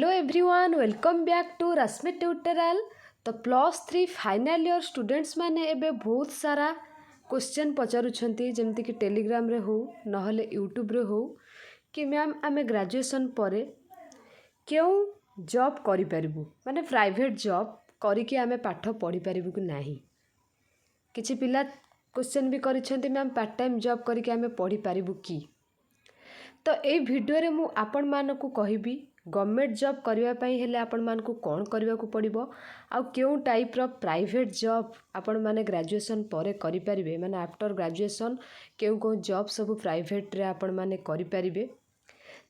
Hello everyone, welcome back to Rashmi tutorial. तो +3 final year students माने एबे बहुत सारा क्वेश्चन पचारुछंती, जेमती कि टेलीग्राम रे हो नहले यूट्यूब रे हो कि मैम आमे ग्रेजुएशन परे क्यों जॉब करि परिबु, माने प्राइवेट जॉब करिके आमे पाठ पढ़ी परिबु कि नाही। किछि पिला क्वेश्चन भी करिछंती मैम पार्ट टाइम जॉब करिके आमे पढ़ी परिबु कि। तो ए वीडियो रे मु आपण मानकु कहिबी गवर्नमेंट जॉब करबा पई हेले आपण मानकु कोन करबा को पड़िबो, आ केउ टाइप रो प्राइवेट जॉब आपण माने ग्रेजुएशन परे करि परिबे, माने आफ्टर ग्रेजुएशन केउ जॉब सब प्राइवेट रे आपण माने करि परिबे।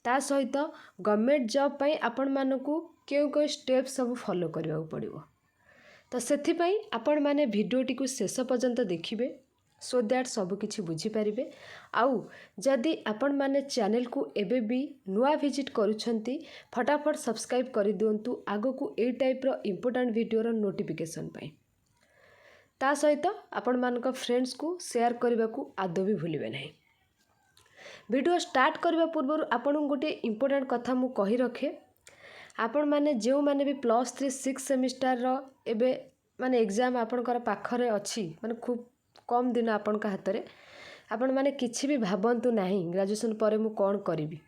ता सहित गवर्नमेंट जॉब पई आपण मानकु केउ स्टेप सब फॉलो करबा को पड़िबो। तो सेथि पई आपण माने वीडियोटी को शेष पर्यंत देखिबे, सो दैट सब किछि बुझी पारिबे। आउ जदि आपण माने चैनल को एबे भी नुआ विजिट करूछंती फटाफट सब्सक्राइब करि दियंतु आगो को ए टाइप रो इंपोर्टेंट वीडियो रो नोटिफिकेशन पाई। ता सहित आपण मानक फ्रेंड्स को शेयर करबा को आदो भी भूलिबे नहीं। वीडियो स्टार्ट करबा पूर्व आपण गोटे इंपोर्टेंट कथा मु कहि रखे, आपण माने जो माने भी +3 6 सेमिस्टर रो एबे माने एग्जाम आपण कर पाखरे अछि, माने खूब कम दिन आपण का हाथ रे, आपण माने किछि भी भाबंतु नाही ग्रेजुएशन परे मु कोन करिवि।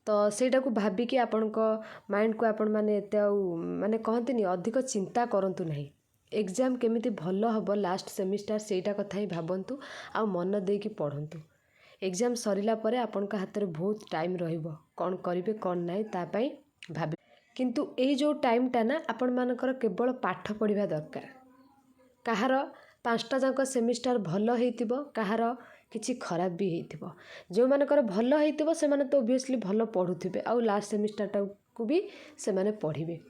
तो सेटा को भाबी कि आपण को माइंड को आपण माने एते माने कहंतिनी अधिक चिंता करंतु नाही। एग्जाम केमिति भलो हबो लास्ट सेमिस्टर सेटा कथा ही भाबंतु आ मन दे कि पढंतु। एग्जाम सरिला परे आपण का हाथ रे बहुत टाइम रहिबो, कोन करिवे कोन नाही ता पई भाबी। किंतु ए जो टाइम टा ना आपण मानकर केवल पाठ पढ़िबा दरकार। कहार 5टा जाक सेमिस्टर भलो हेतिबो, कहार किछि खराब भी हेतिबो। जो मानकर भलो हेतिबो से माने तो ऑब्वियसली भलो पढुथिबे आ लास्ट सेमिस्टर टा को भी से माने पढ़िबे।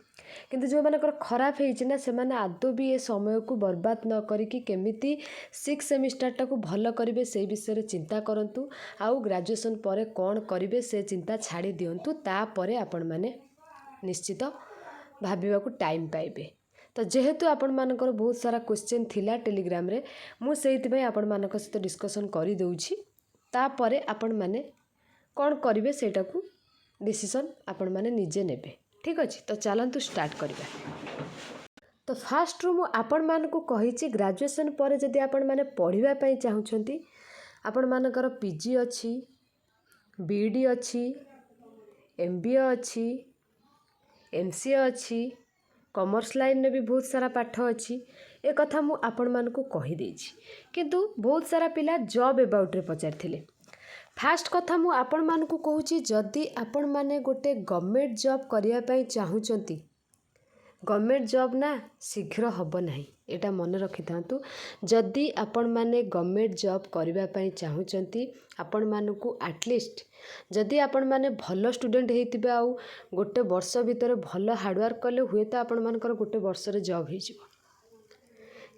किंतु जो मानकर खराब हेछि ना से माने आदो भी ए समय को बर्बाद न करी कि केमिति 6 सेमिस्टर टा को भलो करिवे से विषय रे चिंता करंतु। आ ग्रेजुएशन परे कोन करिवे से चिंता छाड़ी दियंतु, ता परे आपण माने निश्चित भाबिबा को टाइम पाइबे। तो जेहेतु आपण मानकर बहुत सारा क्वेश्चन थिला टेलीग्राम रे, मु सेहित पई आपण मानक सहित डिस्कशन करि दउछि। ता परे आपण माने कोन करिवे सेटा को डिसीजन आपण माने निजे नेबे। ठीक अछि, तो चलंतु स्टार्ट करिबा। तो फास्ट रू मु आपण मानकु कहिछि ग्रेजुएशन परे जदि आपण माने पढ़िबा पई चाहुछंती, आपण मानकर पीजी अछि, बीडी अछि, एमबीए अछि, एमसीए अछि, कॉमर्स लाइन में भी बहुत सारा पाठ अच्छी। ए कथा मु आपण मानकु कहि देछि, किंतु बहुत सारा पिला जॉब अबाउट रे पचारथिले। फास्ट कथा मु आपण मानकु कहूछि, जदि आपण माने गोटे गवर्नमेंट जॉब करिया पई चाहुचंती, गवर्नमेंट जॉब ना शीघ्र हबो नाही, एटा मन रखि थांतु। जदि आपण माने गवर्नमेंट जॉब करिबा पई चाहुचंती, आपण मानकु एटलीस्ट जदि आपण माने भलो स्टूडेंट हेतिबे आ गोटे वर्ष भितर भलो हार्डवर्क कले हुए तो आपण मानकर गोटे वर्ष रे जॉब हे जिवो।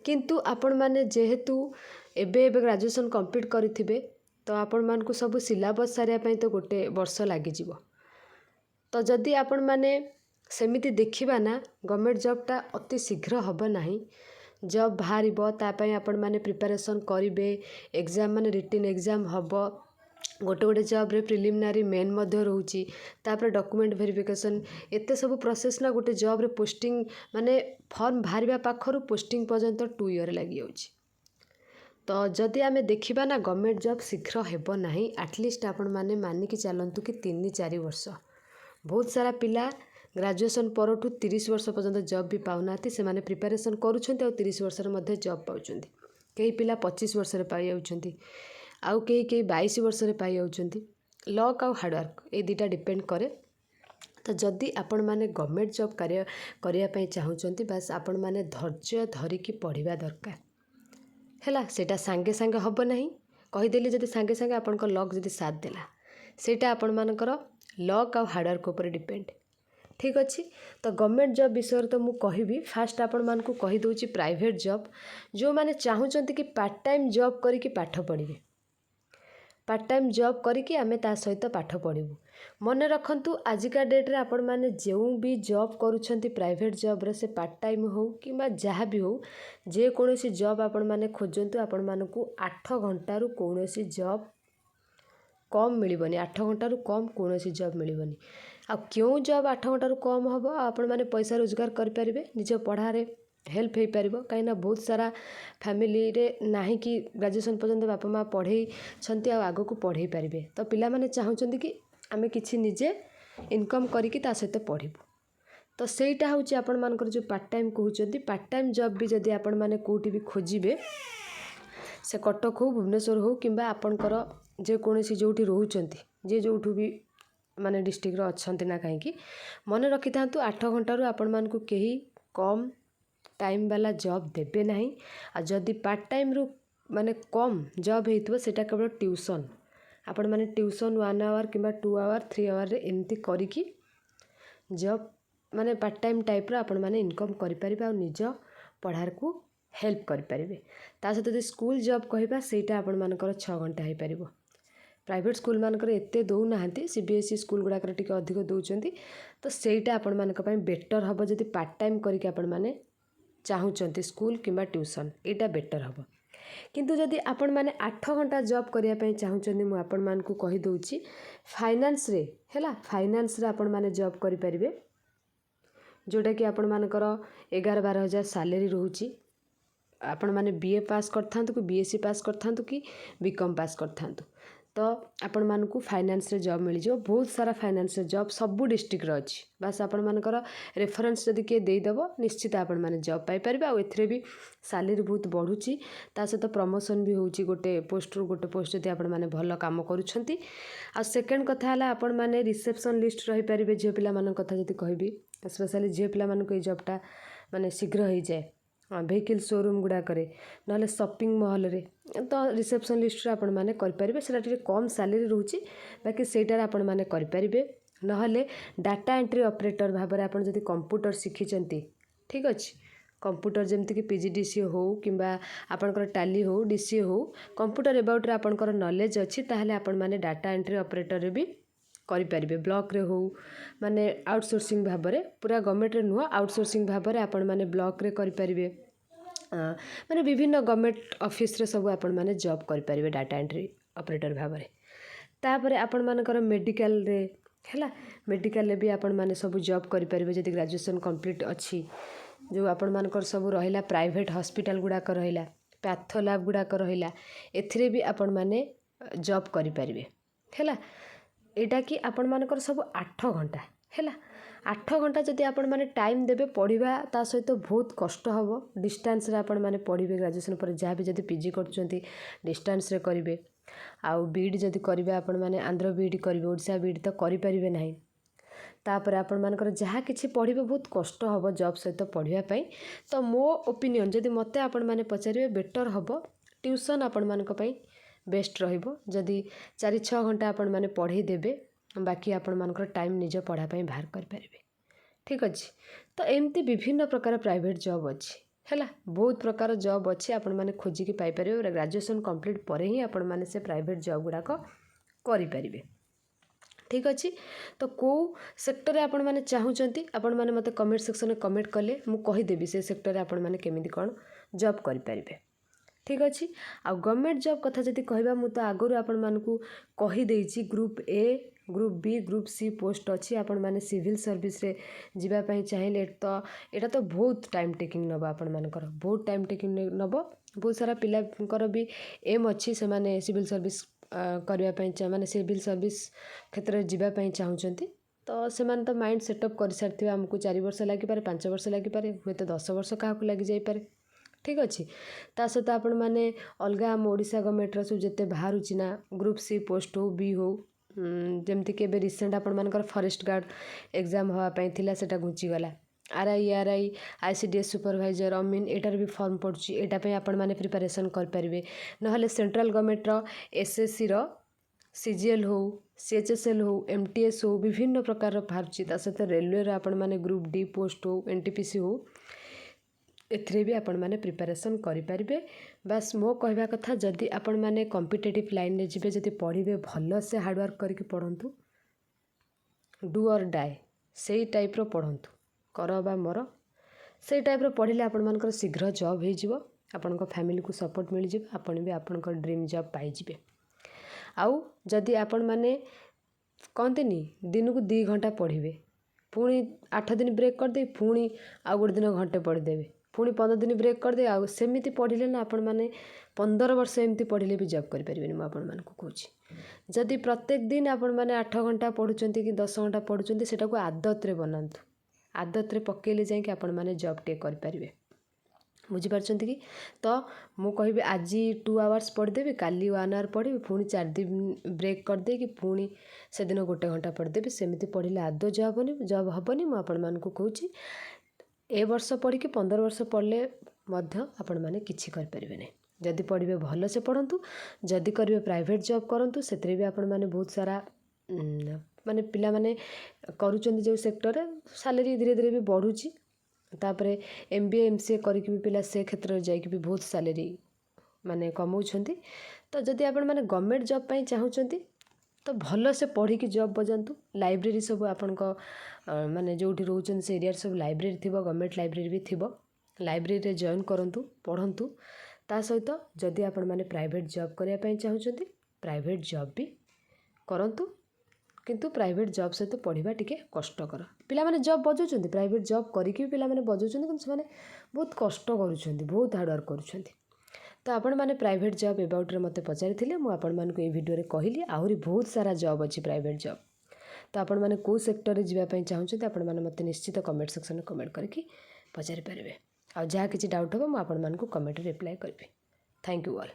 किंतु आपण माने जेहेतु एबे ग्रेजुएशन कंप्लीट करिथिबे, तो आपण मानकु सब सिलेबस सारिया पई तो गोटे वर्ष लागि जिवो। तो जदि आपण माने सेमिति देखिबा ना, गवर्नमेंट जॉब टा अति शीघ्र हबो नाही। जॉब बाहरिबो ता पई आपण माने प्रिपरेशन करिवे, एग्जाम माने रिटन एग्जाम हबो, गोटे गोटे जॉब रे प्रिलिमिनारी मेन मध्य रहउची, तापर डॉक्यूमेंट वेरिफिकेशन, एते सब प्रोसेस ना गोटे जॉब रे पोस्टिंग माने फॉर्म बाहरिबा पाखरु पोस्टिंग पर्यंत 2 ईयर लागि जाउची। तो जदि आमे देखिबा ना गवर्नमेंट जॉब शीघ्र हेबो नाही, एटलीस्ट आपण माने मानि कि चलंतु कि 3-4 वर्ष। बहुत सारा पिला ग्रेजुएशन परठू 30 वर्ष पर्यंत जॉब भी पाउनाती, से माने प्रिपरेशन करूछंती और 30 वर्ष रे मध्ये जॉब पाउछंती। कई पिला 25 वर्ष रे पाई जाउछंती, आउ कई 22 वर्ष रे पाई जाउछंती। लक आउ हार्डवर्क ए दुटा डिपेंड करे। तो जदि आपण माने गवर्नमेंट जॉब करिया पई चाहुचंती, बस आपण माने धैर्य धरि कि पढ़िबा दरकार हैला। सेटा संगे संगे हबो नाही, कहि देली जदि संगे संगे आपण को लक जदि साथ देला, सेटा आपण मानकर लक आउ हार्डवर्क ऊपर डिपेंड। ठीक अच्छी। तो गवर्नमेंट जॉब विषय तो मु कहिबी। फास्ट आपण मानकु कहि दउची प्राइवेट जॉब जो माने चाहुचंती कि पार्ट टाइम जॉब करिकि पाठ पढ़िबे, पार्ट टाइम जॉब करिकि आमे ता सहित पाठ पढ़िबू। मन रखंतु आजिका डेट रे आपण माने जेउ भी जॉब करूछंती प्राइवेट जॉब रे, से पार्ट टाइम हो कि जहाँ भी हो, जे कोनोसी जॉब आपण माने खोजंतु, आपण मानकु 8 घंटा रु कोनोसी जॉब कम मिलिबनी, 8 घंटा रु कम कोनोसी जॉब मिलिबनी। आ क्यों जॉब 8 घंटा कम हम आपण मैंने पैसा रोजगार करें निज पढ़ारे हेल्प हो पार कहीं बहुत सारा फैमिली रे नाही कि ग्रेजुएशन पर्यंत बापा माँ पढ़े आग को पढ़े पारे तो पिला चाहूँगी कि आम कि निजे इनकम करिकी ता सहित पढ़ू तो सहीटा हूँ आपण मानकर जो पार्ट टाइम कहते पार्ट टाइम जॉब भी जदि आपण मैंने कौटी भी खोजे से कटक हो भुवनेश्वर हो कि आपणकर जेकोसी जो रोचंती जे जो भी माने डिस्ट्रिक्ट अच्छा ना कहीं मन रखि था 8 घंटारू आपण मानकु कहीं कम टाइम वाला जॉब देबे नहीं आ जदि पार्ट टाइम रू माने कम जॉब होइतबो सेटा केवल ट्यूशन आपण माने ट्यूशन 1 आवर कि 2 आवर 3 आवर रे एमती करिकी जॉब माने पार्ट टाइम टाइप रो आपण माने इनकम करि परिबे आ निज पढ़ार को हेल्प करि परिबे ता सहित जदि स्कूल जॉब कहबा सेटा आपण मानकर 6 घंटा हो पारिबो प्राइवेट स्कूल मानकर एते दौ नाहंती सीबीएसई स्कूल गुड़ाकर टिके अधिक दौरान तो सेटा आपण मानक पई बेटर हबो जदि पार्ट टाइम करके आपण माने चाहूचंती स्कूल किंबा ट्यूशन एटा बेटर हबो किंतु जदि आपण माने 8 घंटा जॉब करिया पई चाहूचंती मु आपण मानकु कहि दउची फाइनेंस रे हैला फाइनेंस रे आपण माने जॉब करि परिबे जोटा कि आपण मानकर 11-12 हजार सैलरी रोची आपण माने बीए पास करथांतु कि बीएससी पास करथांतु कि बीकॉम पास करथांतु तो आपण मानकु फाइनेंस रे जॉब मिल जो बहुत सारा फाइनेंस रे जॉब सबु डिस्ट्रिक्ट रो अछि बस आपण मानकर रेफरेंस जदि के देई दबो निश्चित आपण माने जॉब पाई परबे आ एथरे भी सैलरी बहुत बढ़ुची ता सहित प्रमोशन भी होची गोटे पोस्ट रु गोटे पोस्ट जदि आपण माने भलो काम करूछंती आ सेकंड कथा हला आपण माने रिसेप्शन लिस्ट रही परबे जे पिला मान कथा जदि कहबी स्पेशली झील पिला मानक ये जॉबटा माने शीघ्र हो जाए वेहिकल शोरूम गुड़ा करे ना शॉपिंग मॉल रे तो रिसेप्शन लिस्ट आपण माने कर परिबे सेटा टिके कम सैलरी रहउची बाकी सेटार आपण माने कर परिबे नहले डाटा एंट्री ऑपरेटर भाबरे आपण जदि कंप्यूटर शिखिचंती ठीक अछि कंप्यूटर जेमति कि पीजीडीसी हो किंबा आपनकर टैली हो डीसी हो कंप्यूटर अबाउट रे आपनकर नॉलेज अछि ताहले आपण माने डाटा एंट्री ऑपरेटर रे भी करि परिबे ब्लॉक रे हो माने आउटसोर्सिंग भाबरे पूरा गवर्नमेंट रे नुह आउटसोर्सिंग भाबरे आपण माने ब्लॉक रे करि परिबे माने विभिन्न गवर्नमेंट ऑफिस रे सब आपण माने जॉब करि परिबे डाटा एंट्री ऑपरेटर भाबरे तापरे आपण मानकर मेडिकल रे हैला मेडिकल रे भी आपण माने सब जॉब करि परिबे जदि ग्रेजुएशन कंप्लीट अछि जो आपण मानकर सब रहिला प्राइवेट हॉस्पिटल गुडा कर रहिला पैथो लैब गुडा कर रहिला एथिरे भी आपण माने जॉब करि परिबे हैला एटा कि आपण मानकर सब 8 घंटा हैला 8 घंटा जदि आपण माने टाइम देबे पढ़िबा ता सहित बहुत कष्ट हबो डिस्टेंस रे आपण माने पढ़िबे ग्रेजुएशन पर जहाँ भी जदि पीजी करछंती डिस्टेंस रे करिवे आउ बीड जदि करिवे आपण माने आंध्र बीड करिवे ओडिसा बीड तो करि परिबे नाही तापर आपण मानकर जहाँ किछि पढ़िबे बहुत कष्ट हबो जॉब सहित पढ़िया पई तो मो ओपिनियन जदि मते आपण माने पचारिबे बेटर हबो ट्यूशन आपण मानक पई बेस्ट रहिबो जदि 4-6 घंटा आपण माने पढ़े देबे बाकी आपण मानकर टाइम निज पढ़ा पई बाहर कर परिबे ठीक अछि तो एमती विभिन्न प्रकार प्राइवेट जॉब अछि हैला बहुत प्रकार जॉब अछि आपण माने खोजी के पाई परिबे ग्रेजुएशन कंप्लीट परे ही आपण माने से प्राइवेट जॉब गुडा को करि परिबे ठीक अछि तो को सेक्टर रे आपण माने चाहूचंती आपण माने मते कमेंट सेक्शन में कमेंट कले मु कहि देबी से सेक्टर रे आपण माने केमिति कोन जॉब करि परिबे ठीक अच्छे आ गवर्नमेंट जॉब कथा जदि कहबा मु तो आगुरी आपण मानकु कहि देइछि group A group B group C post अच्छी आपण माने सिविल सर्विस रे जीवा पई चाहिए तो एटा तो बहुत टाइम टेकिंग नबो आपण मानकर बहुत टाइम टेकिंग नबो बहुत सारा पिलाकर भी एम अच्छी से माने सिविल सर्विस करबा पई माने सिविल सर्विस क्षेत्र रे जीवा पई चाहूचंती तो से माने तो माइंड सेटअप कर सारथिबे हमकु 4 वर्ष लागि पारे 5 वर्ष लागि पारे हुए तो 10 वर्ष काहाकु लागि जाई पारे ठीक अच्छे ता सहित आपण माने अलग आम ओडिशा गवर्नमेंट रो जेते बाहरुची ना ग्रुप सी पोस्ट हो बी हो जेमती के रिसेंट आपण मानकर फॉरेस्ट गार्ड एग्जाम हवा पई थिला सेटा घुची गला आरआई आईसीडीएस सुपरवाइजर अमीन एटार भी फॉर्म पड़ुची एटा पई आपण माने प्रिपरेशन कर परिबे नहले सेंट्रल गवर्नमेंट रो एसएससी रो सीजीएल हो सीएचएसएल हो एमटीएस हो विभिन्न प्रकार रो बाहरुची ता सहित रेलवे रो आपण माने ग्रुप डी पोस्ट हो एनटीपीसी हो एथरे भी आपण माने प्रिपरेशन करि परिबे बस मो कहबा कथा जदि आपण माने कॉम्पिटिटिव लाइन रे जिबे जदि पढ़िबे भलो से हार्ड वर्क करके पढ़ंतु डू और डाई सेही टाइप रो पढ़ंतु कर बा मर सेही टाइप रो पढ़िले आपण मानकर शीघ्र जॉब हो जिवो आपनका फैमिली को सपोर्ट मिल जिवो आपण भी आपनका ड्रीम जॉब पाई जिबे आउ जदि आपण माने କହନ୍ତିନି ଦିନକୁ 2 ଘଣ୍ଟା ପଢ଼ିବେ, ପୁଣି 8 ଦିନ ବ୍ରେକ୍ କରିଦେଇ ପୁଣି ଆଉ ଗୋଟେ ଦିନ ଘଣ୍ଟେ ପଢ଼ିଦେବେ, ପୁଣି 15 ଦିନ ବ୍ରେକ୍ କରିଦେଇ ଆଉ ସେମିତି ପଢ଼ିଲେ ନା ଆପଣମାନେ 15 ବର୍ଷ ଏମିତି ପଢ଼ିଲେ ବି ଜବ୍ କରିପାରିବେନି। ମୁଁ ଆପଣମାନଙ୍କୁ କହୁଛି, ଯଦି ପ୍ରତ୍ୟେକ ଦିନ ଆପଣମାନେ 8 ଘଣ୍ଟା ପଢ଼ୁଛନ୍ତି କି 10 ଘଣ୍ଟା ପଢ଼ୁଛନ୍ତି, ସେଟାକୁ ଆଦତରେ ବନାନ୍ତୁ। ଆଦତରେ ପକେଇଲେ ଯାଇକି ଆପଣମାନେ ଜବ୍ଟିଏ କରିପାରିବେ। ବୁଝିପାରୁଛନ୍ତି କି? ତ ମୁଁ କହିବି ଆଜି 2 ଆୱାର୍ସ ପଢ଼ିଦେବି, କାଲି 1 ଆୱାର ପଢ଼ିବି, ପୁଣି 4 ଦିନ ବ୍ରେକ୍ କରିଦେଇକି ପୁଣି ସେଦିନ 1 ଘଣ୍ଟା ପଢ଼ିଦେବି। ସେମିତି ପଢ଼ିଲେ ଆଦୌ ଜବ୍ ହେବନି। ମୁଁ ଆପଣମାନଙ୍କୁ କହୁଛି, ଏ ବର୍ଷ ପଢ଼ିକି 15 ବର୍ଷ ପଢ଼ିଲେ ମଧ୍ୟ ଆପଣମାନେ କିଛି କରିପାରିବେ ନାହିଁ। ଯଦି ପଢ଼ିବେ ଭଲସେ ପଢ଼ନ୍ତୁ, ଯଦି କରିବେ ପ୍ରାଇଭେଟ୍ ଜବ୍ କରନ୍ତୁ। ସେଥିରେ ବି ଆପଣମାନେ ବହୁତ ସାରା ମାନେ ପିଲାମାନେ କରୁଛନ୍ତି ଯେଉଁ ସେକ୍ଟରରେ ସାଲେରୀ ଧୀରେ ଧୀରେ ବି ବଢ଼ୁଛି। ତାପରେ MBA MCA କରିକି ବି ପିଲା ସେ କ୍ଷେତ୍ରରେ ଯାଇକି ବି ବହୁତ ସାଲେରୀ ମାନେ କମଉଛନ୍ତି। ତ ଯଦି ଆପଣମାନେ ଗଭର୍ଣ୍ଣମେଣ୍ଟ ଜବ୍ ପାଇଁ ଚାହୁଁଛନ୍ତି ତ ଭଲସେ ପଢ଼ିକି ଜବ୍ ବଜାନ୍ତୁ। ଲାଇବ୍ରେରୀ ସବୁ ଆପଣଙ୍କ ମାନେ ଯେଉଁଠି ରହୁଛନ୍ତି ସେ ଏରିଆରେ ସବୁ ଲାଇବ୍ରେରୀ ଥିବ, ଗଭର୍ଣ୍ଣମେଣ୍ଟ ଲାଇବ୍ରେରୀ ବି ଥିବ। ଲାଇବ୍ରେରୀରେ ଜଏନ୍ କରନ୍ତୁ, ପଢ଼ନ୍ତୁ। ତା ସହିତ ଯଦି ଆପଣମାନେ ପ୍ରାଇଭେଟ୍ ଜବ୍ କରିବା ପାଇଁ ଚାହୁଁଛନ୍ତି, ପ୍ରାଇଭେଟ୍ ଜବ୍ ବି କରନ୍ତୁ। କିନ୍ତୁ ପ୍ରାଇଭେଟ୍ ଜବ୍ ସହିତ ପଢ଼ିବା ଟିକେ କଷ୍ଟକର। ପିଲାମାନେ ଜବ୍ ବଜାଉଛନ୍ତି, ପ୍ରାଇଭେଟ୍ ଜବ୍ କରିକି ବି ପିଲାମାନେ ବଜାଉଛନ୍ତି, କିନ୍ତୁ ସେମାନେ ବହୁତ କଷ୍ଟ କରୁଛନ୍ତି, ବହୁତ ହାର୍ଡ଼ୱାର୍କ କରୁଛନ୍ତି। ତ ଆପଣମାନେ ପ୍ରାଇଭେଟ୍ ଜବ୍ ଏବାଉଟ୍ରେ ମୋତେ ପଚାରିଥିଲେ, ମୁଁ ଆପଣମାନଙ୍କୁ ଏଇ ଭିଡ଼ିଓରେ କହିଲି। ଆହୁରି ବହୁତ ସାରା ଜବ୍ ଅଛି ପ୍ରାଇଭେଟ୍ ଜବ୍। ତ ଆପଣମାନେ କେଉଁ ସେକ୍ଟରରେ ଯିବା ପାଇଁ ଚାହୁଁଛନ୍ତି, ଆପଣମାନେ ମୋତେ ନିଶ୍ଚିତ କମେଣ୍ଟ ସେକ୍ସନରେ କମେଣ୍ଟ କରିକି ପଚାରିପାରିବେ। ଆଉ ଯାହା କିଛି ଡାଉଟ୍ ହେବ ମୁଁ ଆପଣମାନଙ୍କୁ କମେଣ୍ଟରେ ରିପ୍ଲାଏ କରିବି। Thank you all.